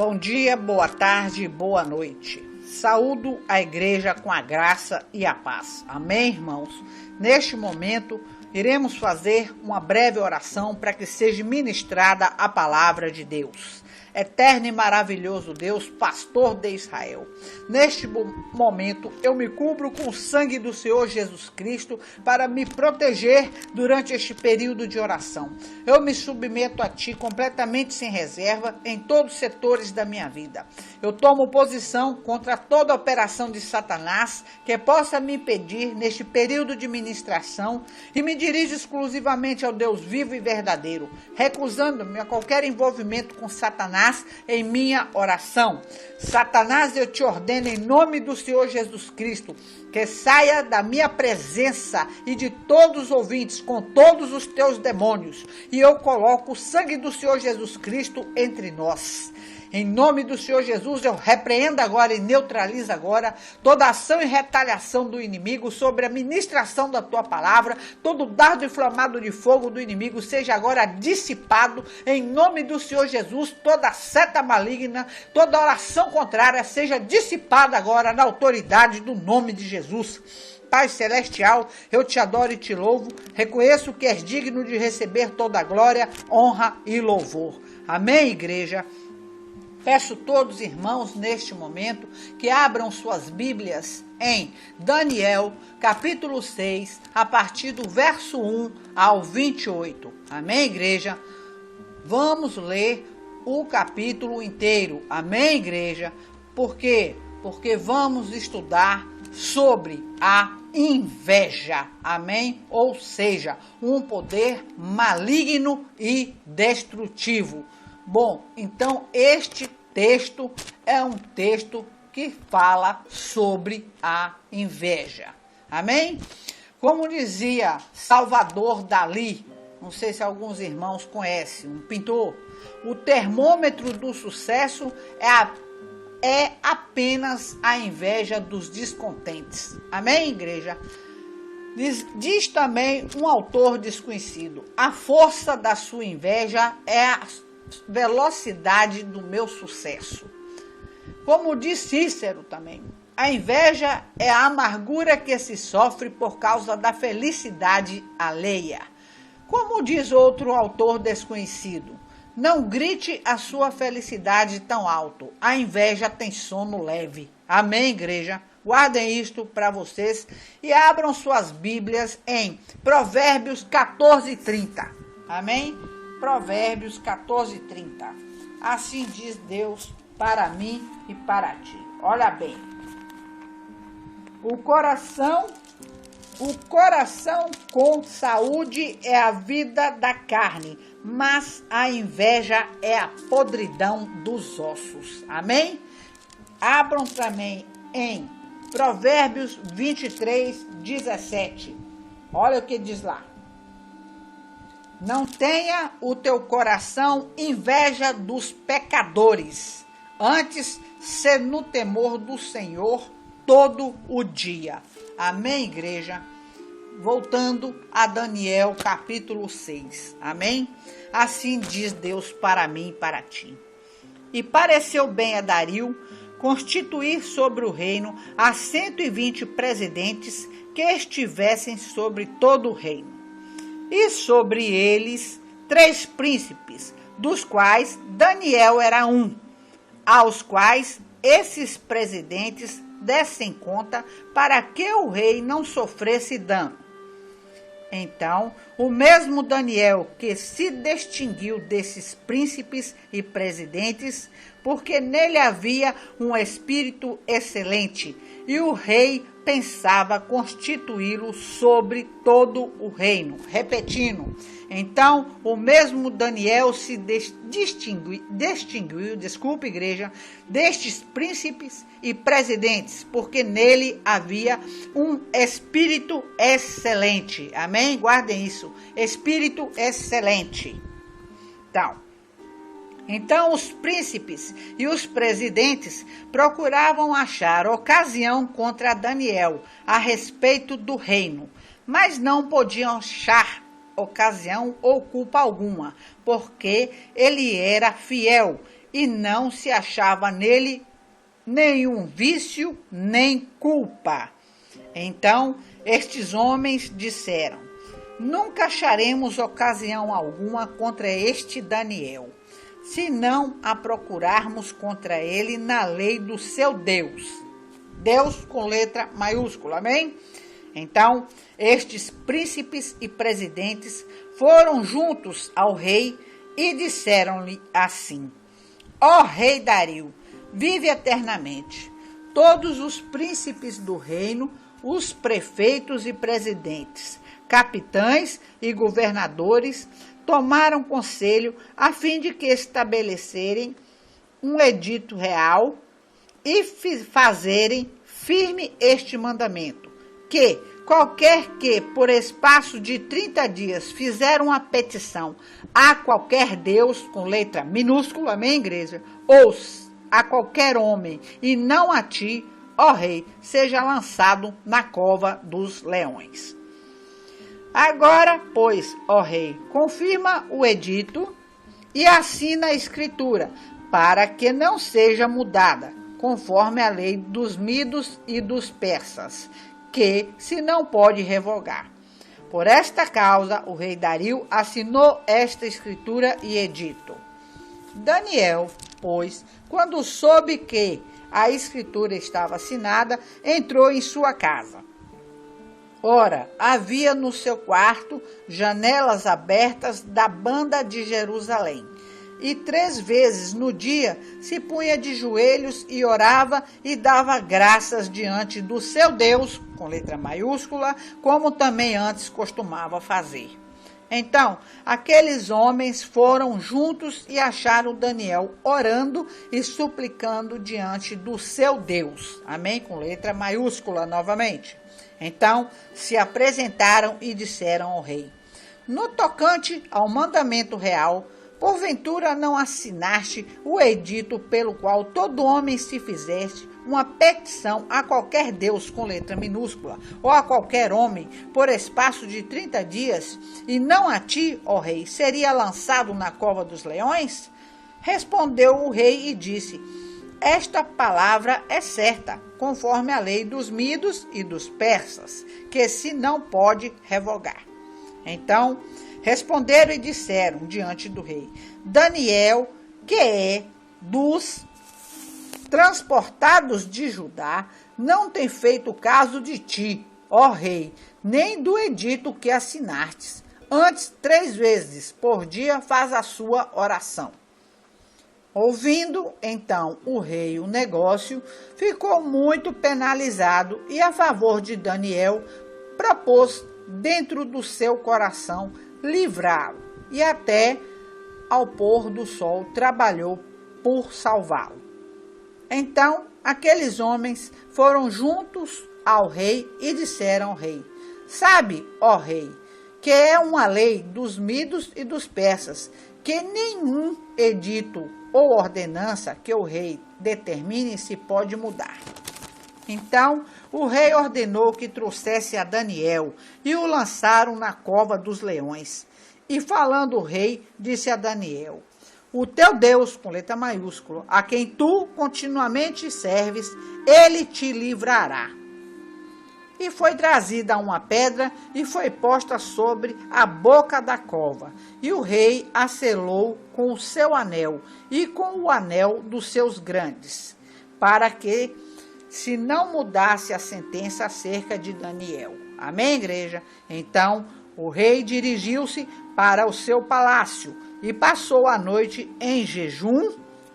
Bom dia, boa tarde, boa noite. Saúdo a igreja com a graça e a paz. Amém, irmãos? Neste momento, iremos fazer uma breve oração para que seja ministrada a palavra de Deus. Eterno e maravilhoso Deus, pastor de Israel. Neste momento, eu me cubro com o sangue do Senhor Jesus Cristo para me proteger durante este período de oração. Eu me submeto a Ti completamente sem reserva em todos os setores da minha vida. Eu tomo posição contra toda operação de Satanás que possa me impedir neste período de ministração e me dirijo exclusivamente ao Deus vivo e verdadeiro, recusando-me a qualquer envolvimento com Satanás em minha oração. Satanás, eu te ordeno em nome do Senhor Jesus Cristo, que saia da minha presença e de todos os ouvintes com todos os teus demônios, e eu coloco o sangue do Senhor Jesus Cristo entre nós. Em nome do Senhor Jesus, eu repreendo agora e neutralizo agora toda ação e retaliação do inimigo sobre a ministração da tua palavra. Todo dardo inflamado de fogo do inimigo seja agora dissipado em nome do Senhor Jesus. Toda seta maligna, toda oração contrária seja dissipada agora na autoridade do nome de Jesus. Pai Celestial, eu te adoro e te louvo. Reconheço que és digno de receber toda a glória, honra e louvor. Amém, igreja? Peço todos irmãos neste momento que abram suas Bíblias em Daniel, capítulo 6, a partir do verso 1 ao 28. Amém, igreja? Vamos ler o capítulo inteiro. Amém, igreja? Por quê? Porque vamos estudar sobre a inveja. Amém? Ou seja, um poder maligno e destrutivo. Bom, então este texto é um texto que fala sobre a inveja. Amém? Como dizia Salvador Dalí, não sei se alguns irmãos conhecem, um pintor, o termômetro do sucesso é apenas a inveja dos descontentes. Amém, igreja? Diz também um autor desconhecido, a força da sua inveja é a velocidade do meu sucesso. Como diz Cícero também, a inveja é a amargura que se sofre por causa da felicidade alheia. Como diz outro autor desconhecido, não grite a sua felicidade tão alto, a inveja tem sono leve. Amém, igreja? Guardem isto para vocês e abram suas Bíblias em Provérbios 14:30. Amém? Provérbios 14:30. Assim diz Deus para mim e para ti. Olha bem. O coração com saúde é a vida da carne, mas a inveja é a podridão dos ossos. Amém? Abram também em Provérbios 23:17. Olha o que diz lá. Não tenha o teu coração inveja dos pecadores, antes se no temor do Senhor todo o dia. Amém, igreja? Voltando a Daniel capítulo 6. Amém? Assim diz Deus para mim e para ti. E pareceu bem a Dario constituir sobre o reino a 120 presidentes que estivessem sobre todo o reino. E sobre eles 3 príncipes, dos quais Daniel era um, aos quais esses presidentes dessem conta para que o rei não sofresse dano. Então, o mesmo Daniel que se distinguiu desses príncipes e presidentes, porque nele havia um espírito excelente, e o rei pensava constituí-lo sobre todo o reino. Repetindo, então o mesmo Daniel se distinguiu, igreja, destes príncipes e presidentes, porque nele havia um espírito excelente. Amém? Guardem isso, espírito excelente. Então os príncipes e os presidentes procuravam achar ocasião contra Daniel a respeito do reino, mas não podiam achar ocasião ou culpa alguma, porque ele era fiel e não se achava nele nenhum vício nem culpa. Então estes homens disseram: nunca acharemos ocasião alguma contra este Daniel, se não a procurarmos contra ele na lei do seu Deus. Deus com letra maiúscula, amém? Então, estes príncipes e presidentes foram juntos ao rei e disseram-lhe assim: ó rei Dario, vive eternamente. Todos os príncipes do reino, os prefeitos e presidentes, capitães e governadores, tomaram conselho a fim de que estabelecerem um edito real e fazerem firme este mandamento, que qualquer que, por espaço de 30 dias, fizer uma petição a qualquer Deus, com letra minúscula, amém, igreja, ou a qualquer homem, e não a ti, ó rei, seja lançado na cova dos leões. Agora, pois, ó rei, confirma o edito e assina a escritura, para que não seja mudada, conforme a lei dos medos e dos persas, que se não pode revogar. Por esta causa, o rei Dario assinou esta escritura e edito. Daniel, pois, quando soube que a escritura estava assinada, entrou em sua casa. Ora, havia no seu quarto janelas abertas da banda de Jerusalém. E 3 vezes no dia se punha de joelhos e orava e dava graças diante do seu Deus, com letra maiúscula, como também antes costumava fazer. Então, aqueles homens foram juntos e acharam Daniel orando e suplicando diante do seu Deus. Amém? Com letra maiúscula novamente. Então, se apresentaram e disseram ao rei: no tocante ao mandamento real, porventura não assinaste o edito pelo qual todo homem se fizesse uma petição a qualquer Deus com letra minúscula, ou a qualquer homem, por espaço de 30 dias, e não a ti, ó rei, seria lançado na cova dos leões? Respondeu o rei e disse: esta palavra é certa, conforme a lei dos medos e dos persas, que se não pode revogar. Então responderam e disseram diante do rei: Daniel, que é dos transportados de Judá, não tem feito caso de ti, ó rei, nem do edito que assinastes. Antes, 3 vezes por dia faz a sua oração. Ouvindo, então, o rei o negócio, ficou muito penalizado e, a favor de Daniel, propôs dentro do seu coração livrá-lo, e até ao pôr do sol trabalhou por salvá-lo. Então, aqueles homens foram juntos ao rei e disseram ao rei: sabe, ó rei, que é uma lei dos medos e dos persas, que nenhum edito ou ordenança que o rei determine se pode mudar. Então o rei ordenou que trouxesse a Daniel e o lançaram na cova dos leões. E falando o rei, disse a Daniel: o teu Deus, com letra maiúscula, a quem tu continuamente serves, ele te livrará. E foi trazida uma pedra e foi posta sobre a boca da cova. E o rei a selou com o seu anel e com o anel dos seus grandes, para que se não mudasse a sentença acerca de Daniel. Amém, igreja? Então o rei dirigiu-se para o seu palácio e passou a noite em jejum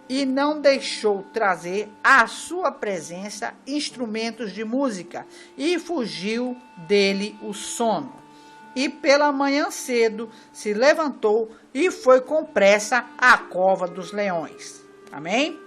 e não deixou trazer à sua presença instrumentos de música, e fugiu dele o sono. E pela manhã cedo se levantou e foi com pressa à cova dos leões. Amém?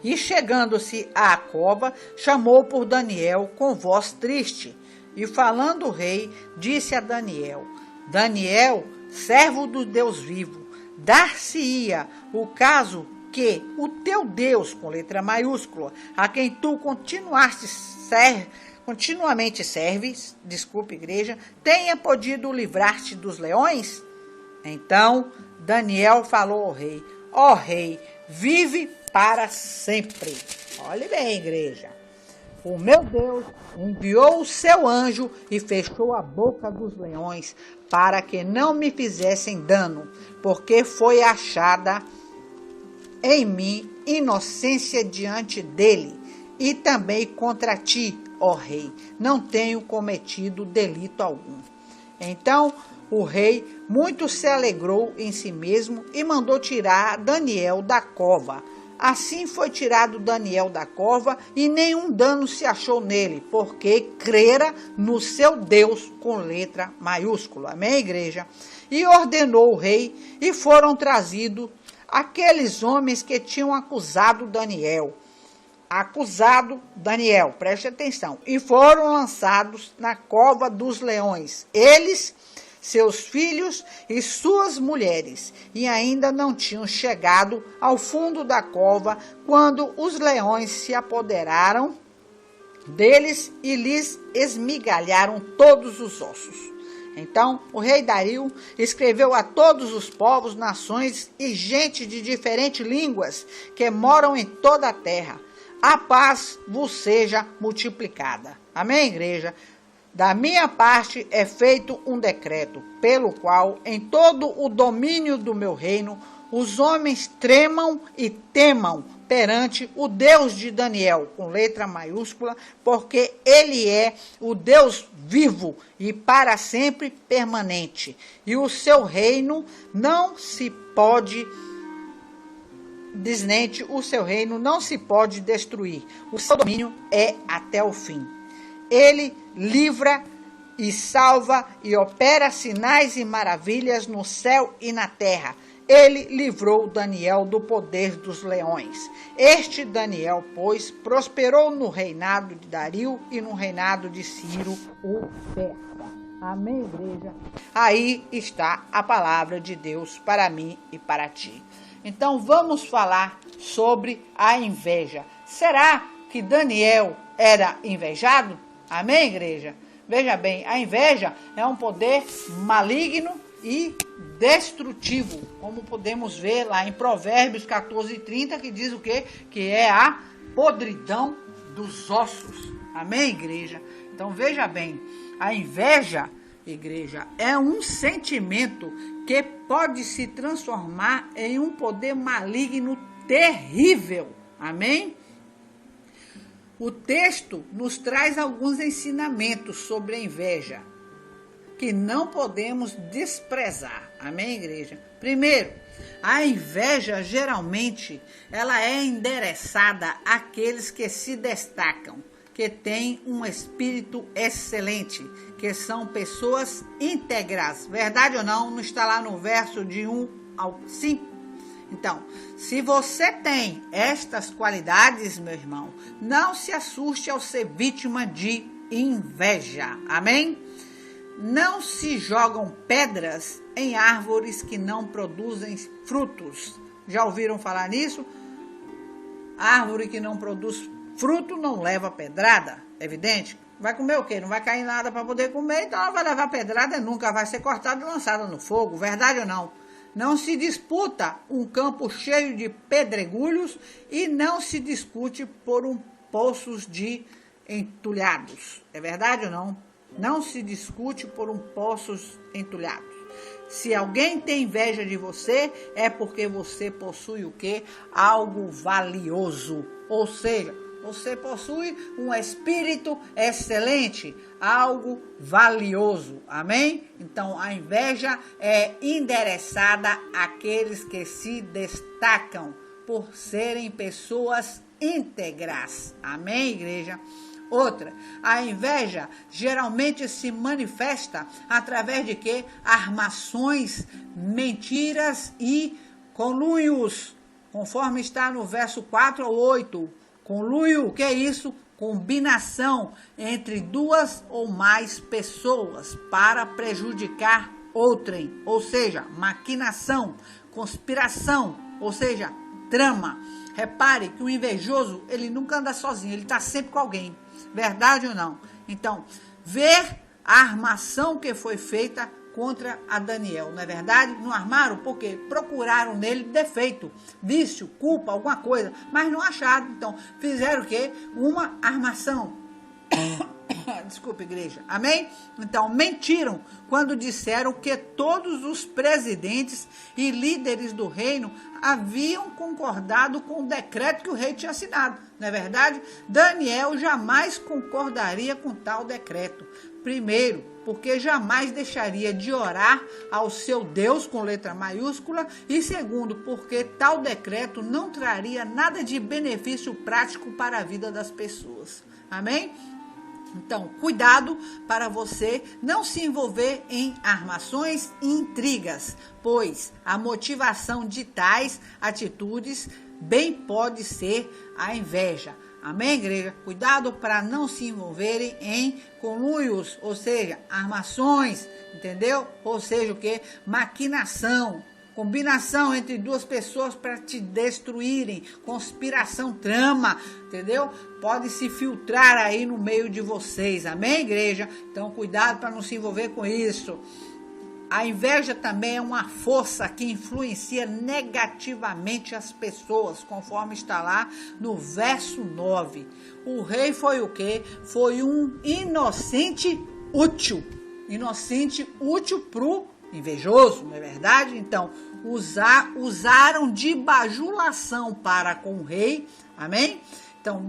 E chegando-se à cova, chamou por Daniel com voz triste. E falando o rei, disse a Daniel: Daniel, servo do Deus vivo, dar-se-ia o caso que o teu Deus, com letra maiúscula, a quem tu continuamente serves, igreja, tenha podido livrar-te dos leões? Então Daniel falou ao rei: ó rei, vive para sempre. Olhe bem, igreja. O meu Deus enviou o seu anjo e fechou a boca dos leões para que não me fizessem dano, porque foi achada em mim inocência diante dele, e também contra ti, ó rei, não tenho cometido delito algum. Então o rei muito se alegrou em si mesmo e mandou tirar Daniel da cova. Assim foi tirado Daniel da cova e nenhum dano se achou nele, porque crera no seu Deus com letra maiúscula. Amém, igreja? E ordenou o rei e foram trazidos aqueles homens que tinham acusado Daniel, preste atenção, e foram lançados na cova dos leões, eles, seus filhos e suas mulheres, e ainda não tinham chegado ao fundo da cova quando os leões se apoderaram deles e lhes esmigalharam todos os ossos. Então o rei Dario escreveu a todos os povos, nações e gente de diferentes línguas que moram em toda a terra: a paz vos seja multiplicada. Amém, igreja? Da minha parte é feito um decreto, pelo qual em todo o domínio do meu reino os homens tremam e temam perante o Deus de Daniel, com letra maiúscula, porque ele é o Deus vivo e para sempre permanente, e o seu reino não se pode o seu reino não se pode destruir. O seu domínio é até o fim. Ele livra e salva e opera sinais e maravilhas no céu e na terra. Ele livrou Daniel do poder dos leões. Este Daniel, pois, prosperou no reinado de Dario e no reinado de Ciro, o Persa. Amém, igreja? Aí está a palavra de Deus para mim e para ti. Então vamos falar sobre a inveja. Será que Daniel era invejado? Amém, igreja? Veja bem, a inveja é um poder maligno e destrutivo, como podemos ver lá em Provérbios 14:30, que diz o quê? Que é a podridão dos ossos. Amém, igreja? Então veja bem, a inveja, igreja, é um sentimento que pode se transformar em um poder maligno terrível. Amém? O texto nos traz alguns ensinamentos sobre a inveja que não podemos desprezar. Amém, igreja? Primeiro, a inveja geralmente ela é endereçada àqueles que se destacam, que têm um espírito excelente, que são pessoas íntegras. Verdade ou não? Não está lá no verso de 1 ao 5? Então, se você tem estas qualidades, meu irmão, não se assuste ao ser vítima de inveja. Amém? Não se jogam pedras em árvores que não produzem frutos. Já ouviram falar nisso? Árvore que não produz fruto não leva pedrada, evidente. Vai comer o quê? Não vai cair nada para poder comer, então ela vai levar pedrada, nunca vai ser cortada e lançada no fogo. Verdade ou não? Não se disputa um campo cheio de pedregulhos e não se discute por poços de entulhados. É verdade ou não? Não se discute por poços entulhados. Se alguém tem inveja de você, é porque você possui o quê? Algo valioso. Ou seja, você possui um espírito excelente, algo valioso. Amém? Então, a inveja é endereçada àqueles que se destacam por serem pessoas íntegras. Amém, igreja? Outra, a inveja geralmente se manifesta através de quê? Armações, mentiras e conluios, conforme está no verso 4 ao 8. Conluio, o que é isso? Combinação entre duas ou mais pessoas para prejudicar outrem, ou seja, maquinação, conspiração, ou seja, trama. Repare que o invejoso, ele nunca anda sozinho, ele está sempre com alguém. Verdade ou não? Então, ver a armação que foi feita contra a Daniel, não é verdade? Não armaram porque procuraram nele defeito, vício, culpa, alguma coisa, mas não acharam. Então, fizeram o quê? Uma armação. Desculpa, igreja. Amém? Então, mentiram quando disseram que todos os presidentes e líderes do reino haviam concordado com o decreto que o rei tinha assinado. Não é verdade? Daniel jamais concordaria com tal decreto. Primeiro, porque jamais deixaria de orar ao seu Deus com letra maiúscula, e segundo, porque tal decreto não traria nada de benefício prático para a vida das pessoas. Amém? Então, cuidado para você não se envolver em armações e intrigas, pois a motivação de tais atitudes bem pode ser a inveja. Amém, igreja? Cuidado para não se envolverem em conluios, ou seja, armações, entendeu? Ou seja, o que? Maquinação. Combinação entre duas pessoas para te destruírem, conspiração, trama, entendeu? Pode se filtrar aí no meio de vocês, amém, igreja? Então, cuidado para não se envolver com isso. A inveja também é uma força que influencia negativamente as pessoas, conforme está lá no verso 9. O rei foi o quê? Foi um inocente útil. Inocente útil para o invejoso, não é verdade? Então, usaram de bajulação para com o rei, amém? Então,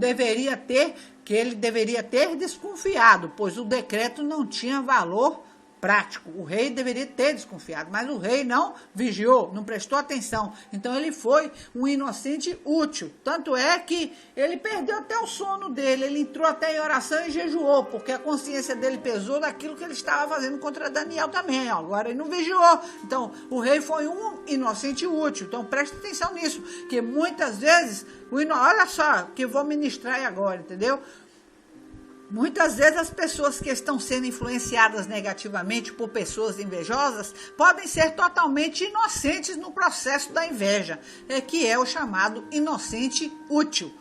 ele deveria ter desconfiado, pois o decreto não tinha valor prático. O rei deveria ter desconfiado, mas o rei não vigiou, não prestou atenção. Então ele foi um inocente útil. Tanto é que ele perdeu até o sono dele, ele entrou até em oração e jejuou, porque a consciência dele pesou daquilo que ele estava fazendo contra Daniel também. Agora ele não vigiou. Então o rei foi um inocente útil. Então preste atenção nisso, que muitas vezes, olha só, que eu vou ministrar aí agora, entendeu? Muitas vezes as pessoas que estão sendo influenciadas negativamente por pessoas invejosas podem ser totalmente inocentes no processo da inveja, que é o chamado inocente útil.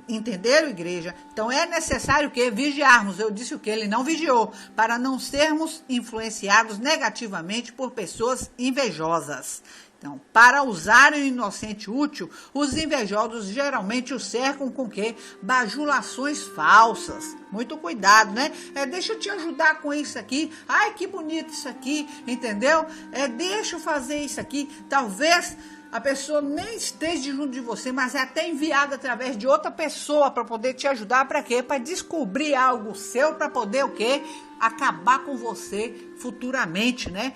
Entenderam, igreja? Então é necessário que vigiarmos. Eu disse o que ele não vigiou, para não sermos influenciados negativamente por pessoas invejosas. Então, para usarem o inocente útil, os invejosos geralmente o cercam com quê? Bajulações falsas. Muito cuidado, né? Deixa eu te ajudar com isso aqui. Ai, que bonito isso aqui, entendeu? Deixa eu fazer isso aqui. Talvez a pessoa nem esteja junto de você, mas é até enviada através de outra pessoa para poder te ajudar. Para quê? Para descobrir algo seu, para poder o quê? Acabar com você futuramente, né?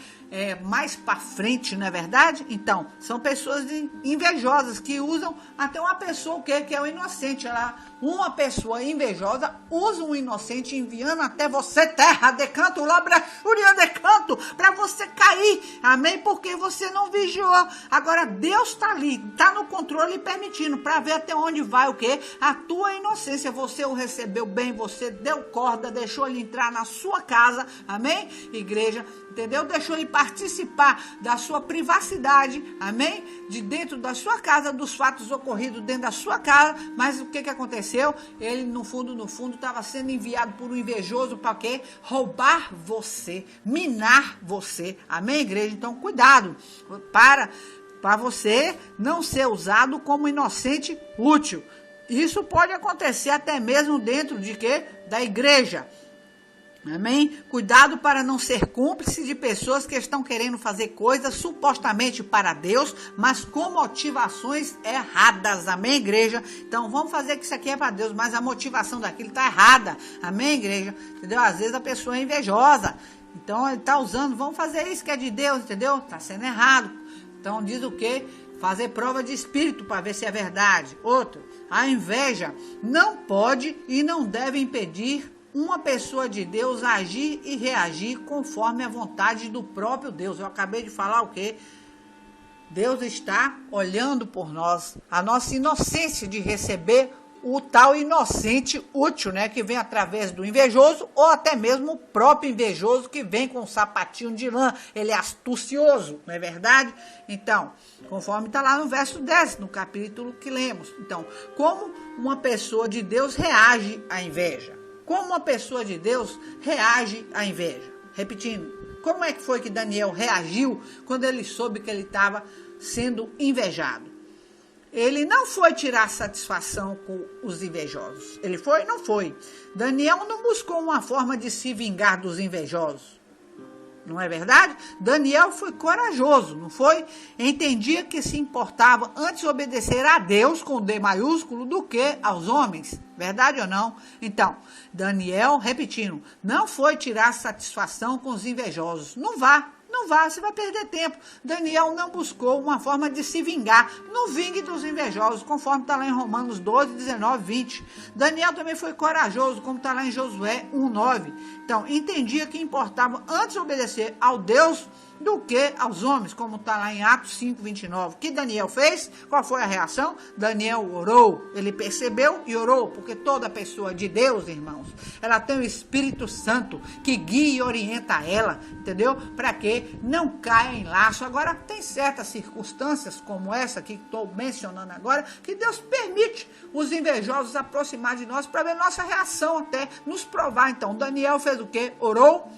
Mais para frente, não é verdade? Então, são pessoas invejosas que usam até uma pessoa que é o inocente. Uma pessoa invejosa usa um inocente enviando até você terra de canto, labrachuria de canto, para você cair, amém? Porque você não vigiou. Agora Deus está ali, está no controle e permitindo, para ver até onde vai o quê? A tua inocência. Você o recebeu bem, você deu corda, deixou ele entrar na sua casa, amém? Igreja, entendeu? Deixou ele participar da sua privacidade, amém? De dentro da sua casa, dos fatos ocorridos dentro da sua casa, mas o que aconteceu? Ele, no fundo, estava sendo enviado por um invejoso para quê? Roubar você, minar você, amém, igreja? Então, cuidado, para você não ser usado como inocente útil. Isso pode acontecer até mesmo dentro de quê? Da igreja. Amém? Cuidado para não ser cúmplice de pessoas que estão querendo fazer coisas supostamente para Deus, mas com motivações erradas. Amém, igreja? Então, vamos fazer que isso aqui é para Deus, mas a motivação daquilo está errada. Amém, igreja? Entendeu? Às vezes a pessoa é invejosa. Então, ele está usando, vamos fazer isso que é de Deus, entendeu? Está sendo errado. Então, diz o quê? Fazer prova de espírito para ver se é verdade. Outro, a inveja não pode e não deve impedir uma pessoa de Deus agir e reagir conforme a vontade do próprio Deus. Eu acabei de falar o quê? Deus está olhando por nós, a nossa inocência de receber o tal inocente útil, né? Que vem através do invejoso ou até mesmo o próprio invejoso que vem com um sapatinho de lã. Ele é astucioso, não é verdade? Então, conforme está lá no verso 10, no capítulo que lemos. Então, como uma pessoa de Deus reage à inveja? Como uma pessoa de Deus reage à inveja? Repetindo, Como é que foi que Daniel reagiu quando ele soube que ele estava sendo invejado? Ele não foi tirar satisfação com os invejosos. Ele foi? Não foi. Daniel não buscou uma forma de se vingar dos invejosos. Não é verdade? Daniel foi corajoso, não foi? Entendia que se importava antes obedecer a Deus, com D maiúsculo, do que aos homens. Verdade ou não? Então, Daniel, repetindo, não foi tirar satisfação com os invejosos. Não vá, você vai perder tempo. Daniel não buscou uma forma de se vingar. Não vingue dos invejosos, conforme está lá em Romanos 12, 19, 20. Daniel também foi corajoso, como está lá em Josué 1, 9. Então, entendia que importava antes obedecer ao Deus do que aos homens, como está lá em Atos 5, 29. O que Daniel fez? Qual foi a reação? Daniel orou. Ele percebeu e orou, porque toda pessoa de Deus, irmãos, ela tem o Espírito Santo que guia e orienta ela, entendeu? Para que não caia em laço. Agora, tem certas circunstâncias, como essa que estou mencionando agora, que Deus permite os invejosos aproximar de nós para ver nossa reação, até nos provar. Então, Daniel fez o quê? Orou.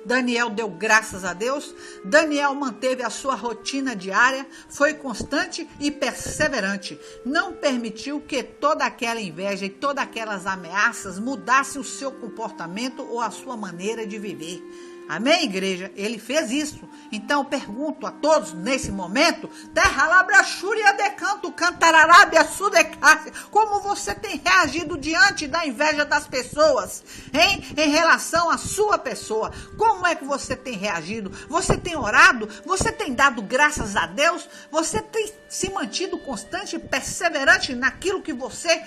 Daniel deu graças a Deus, Daniel manteve a sua rotina diária, foi constante e perseverante, não permitiu que toda aquela inveja e todas aquelas ameaças mudassem o seu comportamento ou a sua maneira de viver. Amém, igreja? Ele fez isso. Então, pergunto a todos nesse momento, terra labra xúria de canto, cantararábia sudecácia, como você tem reagido diante da inveja das pessoas, hein? Em relação à sua pessoa, como é que você tem reagido? Você tem orado? Você tem dado graças a Deus? Você tem se mantido constante e perseverante naquilo que você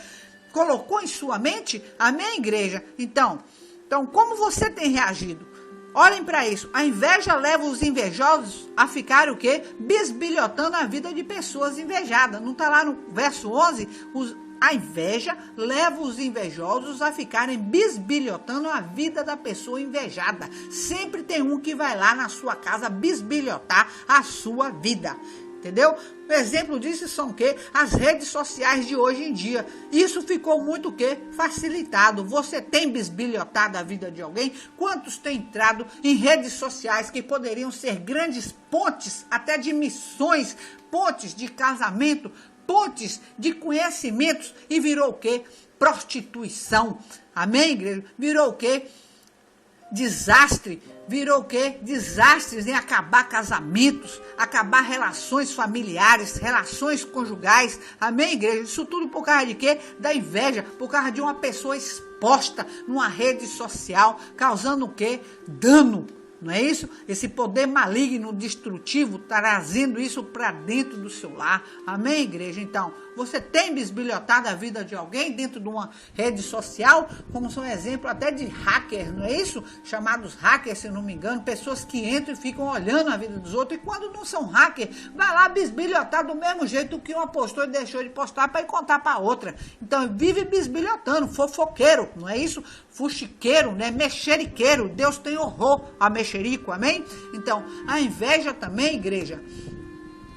colocou em sua mente? Amém, igreja? Então, como você tem reagido? Olhem para isso, a inveja leva os invejosos a ficarem o quê? Bisbilhotando a vida de pessoas invejadas. Não está lá no verso 11? A inveja leva os invejosos a ficarem bisbilhotando a vida da pessoa invejada. Sempre tem um que vai lá na sua casa bisbilhotar a sua vida. Entendeu? O exemplo disso são o quê? As redes sociais de hoje em dia. Isso ficou muito o quê? Facilitado. Você tem bisbilhotado a vida de alguém? Quantos têm entrado em redes sociais que poderiam ser grandes pontes, até de missões, pontes de casamento, pontes de conhecimentos, e virou o quê? Prostituição. Amém, igreja? Virou o quê? Desastre. Virou o quê? Desastres em acabar casamentos, acabar relações familiares, relações conjugais. Amém, igreja? Isso tudo por causa de quê? Da inveja, por causa de uma pessoa exposta numa rede social, causando o quê? Dano. Não é isso? Esse poder maligno, destrutivo, trazendo isso para dentro do seu lar. Amém, igreja? Então, você tem bisbilhotado a vida de alguém dentro de uma rede social, como são exemplo até de hackers, não é isso? Chamados hackers, se não me engano, pessoas que entram e ficam olhando a vida dos outros, e quando não são hackers, vai lá bisbilhotar do mesmo jeito que uma postou e deixou de postar para ir contar para outra. Então, vive bisbilhotando, fofoqueiro, não é isso? Fuxiqueiro, né? Mexeriqueiro. Deus tem horror a mexerico, amém? Então, a inveja também, igreja,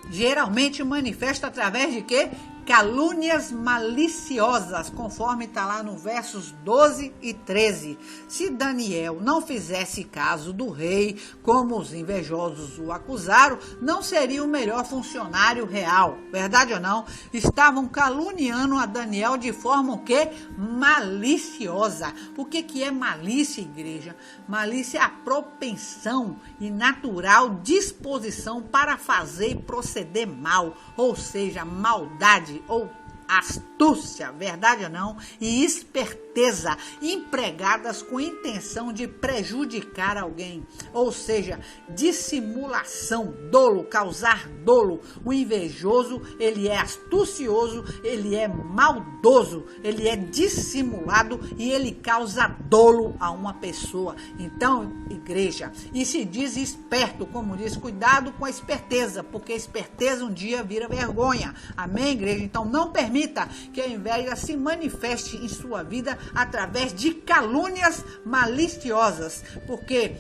geralmente manifesta através de quê? Calúnias maliciosas, conforme está lá no versos 12 e 13. Se Daniel não fizesse caso do rei, como os invejosos o acusaram, não seria o melhor funcionário real. Verdade ou não? Estavam caluniando a Daniel de forma o quê? Maliciosa. O que é malícia, igreja? Malícia é a propensão e natural disposição para fazer e proceder mal, ou seja, maldade ou astúcia, verdade ou não, e esperteza, empregadas com intenção de prejudicar alguém, ou seja, dissimulação, dolo, causar dolo. O invejoso, ele é astucioso, ele é maldoso, ele é dissimulado e ele causa dolo a uma pessoa. Então, igreja, e se diz esperto, como diz, cuidado com a esperteza, porque a esperteza um dia vira vergonha. Amém, igreja? Então, não permita que a inveja se manifeste em sua vida através de calúnias maliciosas, porque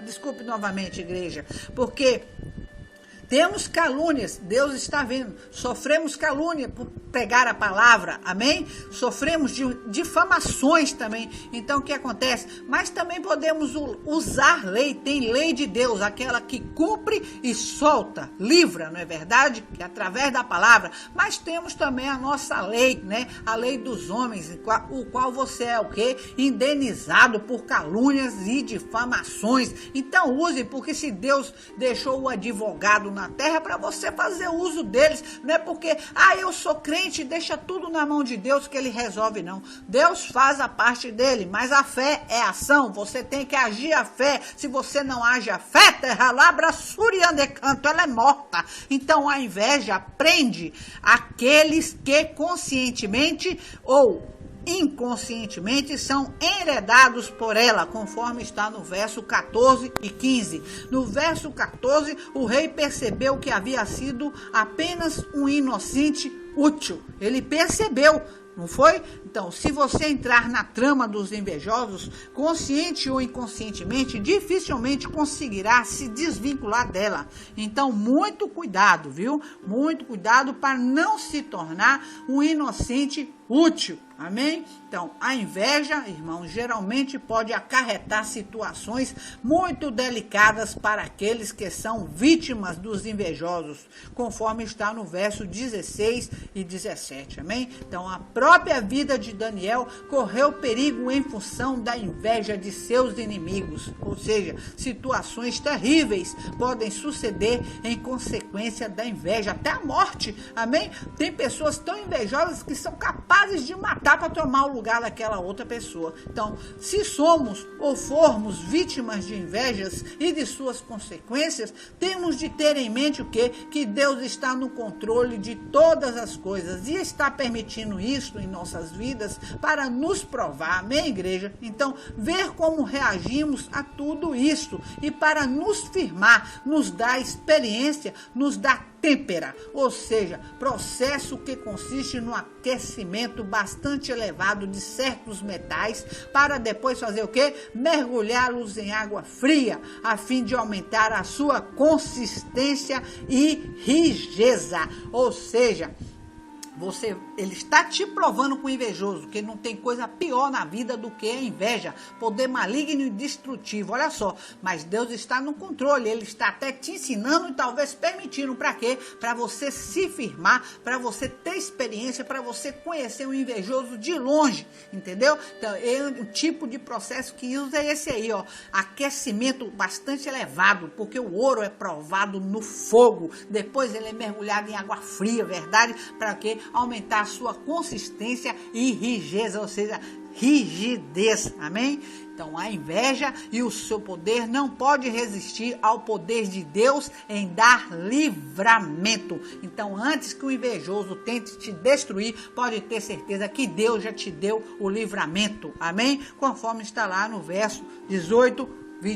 desculpe novamente, igreja, porque temos calúnias, Deus está vendo, sofremos calúnia pregar a palavra, amém? Sofremos de difamações também. Então, o que acontece? Mas também podemos usar lei, tem lei de Deus, aquela que cumpre e solta, livra, não é verdade? Que é através da palavra. Mas temos também a nossa lei, né? A lei dos homens, o qual você é o quê? Indenizado por calúnias e difamações. Então, use, porque se Deus deixou o advogado na terra, para você fazer uso deles, não é porque, eu sou crente, deixa tudo na mão de Deus que ele resolve, não. Deus faz a parte dele, mas a fé é ação, você tem que agir a fé. Se você não age a fé, terra labra suriandecanto, ela é morta. Então a inveja prende aqueles que conscientemente ou inconscientemente são enredados por ela, conforme está no verso 14 e 15. No verso 14, o rei percebeu que havia sido apenas um inocente útil. Ele percebeu, não foi? Então, se você entrar na trama dos invejosos, consciente ou inconscientemente, dificilmente conseguirá se desvincular dela. Então, muito cuidado, viu? Muito cuidado para não se tornar um inocente útil. Amém? Então, a inveja, irmãos, geralmente pode acarretar situações muito delicadas para aqueles que são vítimas dos invejosos, conforme está no verso 16 e 17. Amém? Então, a própria vida de Daniel correu perigo em função da inveja de seus inimigos. Ou seja, situações terríveis podem suceder em consequência da inveja, até a morte. Amém? Tem pessoas tão invejosas que são capazes de matar para tomar o lugar daquela outra pessoa. Então, se somos ou formos vítimas de invejas e de suas consequências, temos de ter em mente o quê? Que Deus está no controle de todas as coisas e está permitindo isso em nossas vidas para nos provar, amém, igreja? Então, ver como reagimos a tudo isso e para nos firmar, nos dá experiência, nos dá têmpera, ou seja, processo que consiste no aquecimento bastante elevado de certos metais para depois fazer o quê? Mergulhá-los em água fria, a fim de aumentar a sua consistência e rigidez, ou seja, ele está te provando com o invejoso, que não tem coisa pior na vida do que a inveja, poder maligno e destrutivo, olha só, mas Deus está no controle, ele está até te ensinando e talvez permitindo, para quê? Para você se firmar, para você ter experiência, para você conhecer o invejoso de longe, entendeu? Então, o tipo de processo que usa é esse aí, ó, aquecimento bastante elevado, porque o ouro é provado no fogo, depois ele é mergulhado em água fria, verdade? Para quê? Aumentar a sua consistência e rigidez, ou seja, rigidez, amém? Então, a inveja e o seu poder não pode resistir ao poder de Deus em dar livramento. Então, antes que o invejoso tente te destruir, pode ter certeza que Deus já te deu o livramento, amém? Conforme está lá no verso 18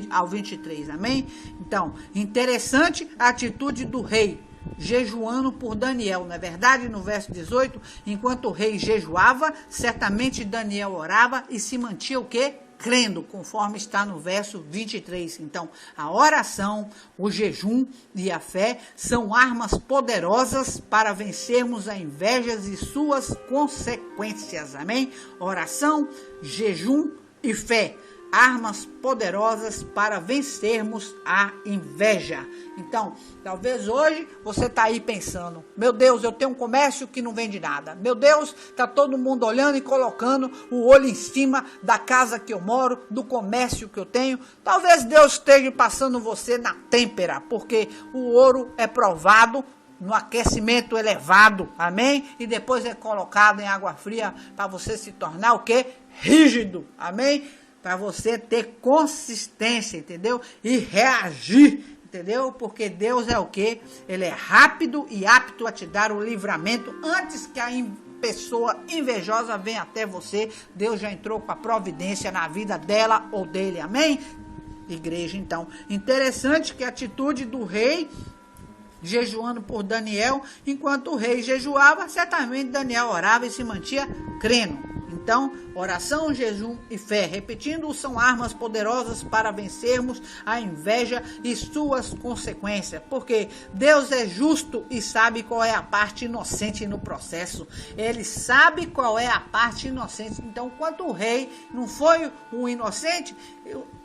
ao 23, amém? Então, interessante a atitude do rei, jejuando por Daniel, não é verdade? No verso 18, enquanto o rei jejuava, certamente Daniel orava e se mantinha o quê? Crendo, conforme está no verso 23. Então, a oração, o jejum e a fé são armas poderosas para vencermos a inveja e suas consequências, amém? Oração, jejum e fé, armas poderosas para vencermos a inveja. Então, talvez hoje você está aí pensando, meu Deus, eu tenho um comércio que não vende nada. Meu Deus, está todo mundo olhando e colocando o olho em cima da casa que eu moro, do comércio que eu tenho. Talvez Deus esteja passando você na têmpera, porque o ouro é provado no aquecimento elevado, amém? E depois é colocado em água fria para você se tornar o quê? Rígido, amém? Para você ter consistência, entendeu? E reagir, entendeu? Porque Deus é o quê? Ele é rápido e apto a te dar o livramento antes que a pessoa invejosa venha até você. Deus já entrou com a providência na vida dela ou dele, amém? Igreja, então, interessante que a atitude do rei jejuando por Daniel, enquanto o rei jejuava, certamente Daniel orava e se mantinha crendo. Então, oração, jejum e fé, repetindo, são armas poderosas para vencermos a inveja e suas consequências, porque Deus é justo e sabe qual é a parte inocente no processo. Ele sabe qual é a parte inocente. Então, quando o rei não foi um inocente,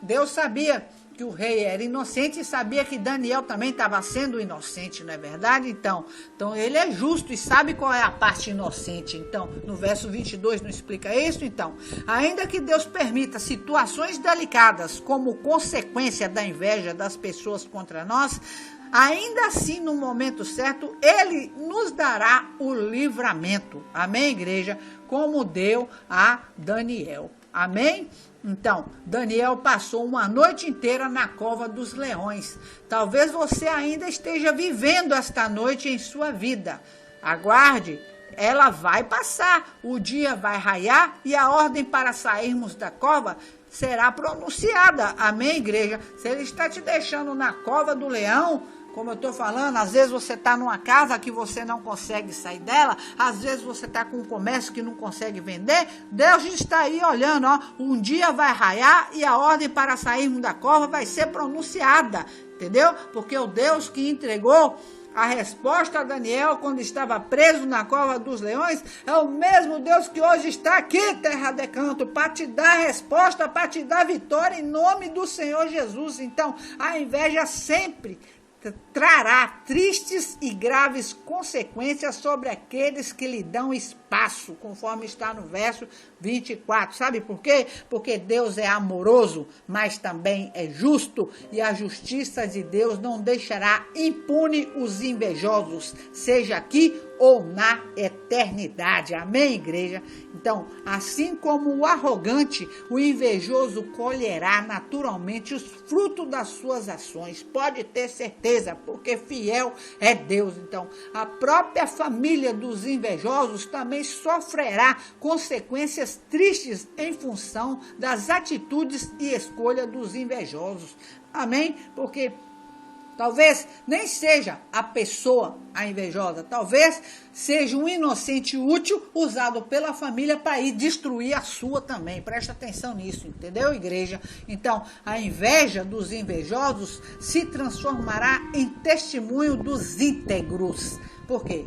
Deus sabia que o rei era inocente e sabia que Daniel também estava sendo inocente, não é verdade? Então ele é justo e sabe qual é a parte inocente. Então, no verso 22 não explica isso? Então, ainda que Deus permita situações delicadas como consequência da inveja das pessoas contra nós, ainda assim, no momento certo, Ele nos dará o livramento. Amém, igreja? Como deu a Daniel. Amém? Então, Daniel passou uma noite inteira na cova dos leões. Talvez você ainda esteja vivendo esta noite em sua vida. Aguarde, ela vai passar. O dia vai raiar e a ordem para sairmos da cova será pronunciada. Amém, igreja? Se Ele está te deixando na cova do leão, como eu estou falando, às vezes você está numa casa que você não consegue sair dela, às vezes você está com um comércio que não consegue vender, Deus está aí olhando, ó, um dia vai raiar e a ordem para sairmos da cova vai ser pronunciada, entendeu? Porque o Deus que entregou a resposta a Daniel quando estava preso na cova dos leões é o mesmo Deus que hoje está aqui, terra de canto, para te dar a resposta, para te dar vitória em nome do Senhor Jesus. Então, a inveja sempre trará tristes e graves consequências sobre aqueles que lhe dão espaço, conforme está no verso 24. Sabe por quê? Porque Deus é amoroso, mas também é justo, e a justiça de Deus não deixará impune os invejosos, seja aqui ou na eternidade. Amém, igreja? Então, assim como o arrogante, o invejoso colherá naturalmente os frutos das suas ações. Pode ter certeza, porque fiel é Deus. Então, a própria família dos invejosos também sofrerá consequências tristes em função das atitudes e escolha dos invejosos. Amém? Porque talvez nem seja a pessoa a invejosa, talvez seja um inocente útil usado pela família para ir destruir a sua também. Presta atenção nisso, entendeu, igreja? Então, a inveja dos invejosos se transformará em testemunho dos íntegros. Por quê?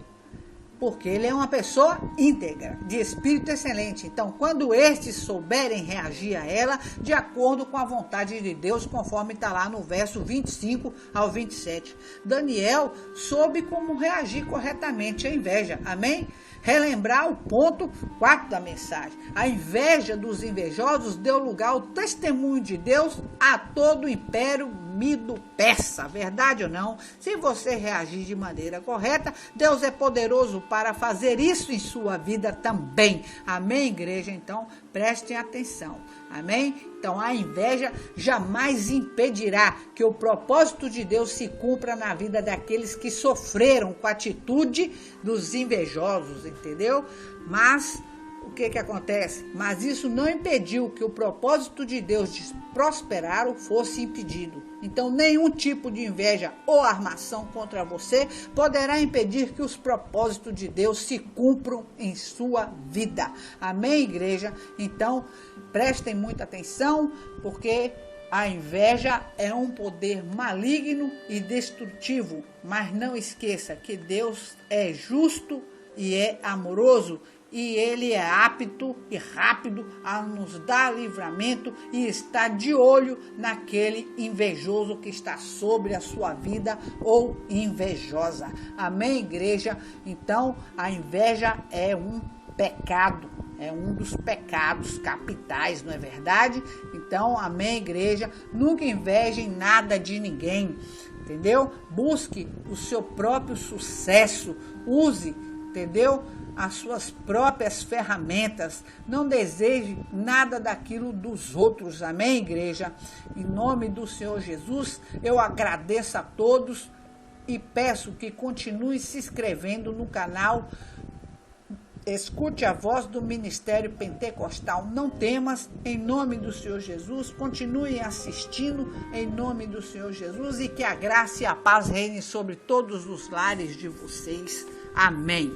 Porque ele é uma pessoa íntegra, de espírito excelente. Então, quando estes souberem reagir a ela, de acordo com a vontade de Deus, conforme está lá no verso 25 ao 27. Daniel soube como reagir corretamente à inveja. Amém? Relembrar o ponto 4 da mensagem. A inveja dos invejosos deu lugar ao testemunho de Deus a todo o império Medo-Persa. Verdade ou não? Se você reagir de maneira correta, Deus é poderoso para fazer isso em sua vida também. Amém, igreja? Então, prestem atenção. Amém? Então, a inveja jamais impedirá que o propósito de Deus se cumpra na vida daqueles que sofreram com a atitude dos invejosos, entendeu? Mas o que acontece? Mas isso não impediu que o propósito de Deus de prosperar fosse impedido. Então, nenhum tipo de inveja ou armação contra você poderá impedir que os propósitos de Deus se cumpram em sua vida. Amém, igreja? Então, prestem muita atenção, porque a inveja é um poder maligno e destrutivo. Mas não esqueça que Deus é justo e é amoroso, e Ele é apto e rápido a nos dar livramento e está de olho naquele invejoso que está sobre a sua vida ou invejosa. Amém, igreja? Então, a inveja é um pecado, é um dos pecados capitais, não é verdade? Então, amém, igreja? Nunca invejem nada de ninguém, entendeu? Busque o seu próprio sucesso, use, entendeu? As suas próprias ferramentas, não deseje nada daquilo dos outros, amém, igreja? Em nome do Senhor Jesus, eu agradeço a todos e peço que continue se inscrevendo no canal. Escute a voz do Ministério Pentecostal Não Temas, em nome do Senhor Jesus. Continue assistindo, em nome do Senhor Jesus, e que a graça e a paz reine sobre todos os lares de vocês. Amém.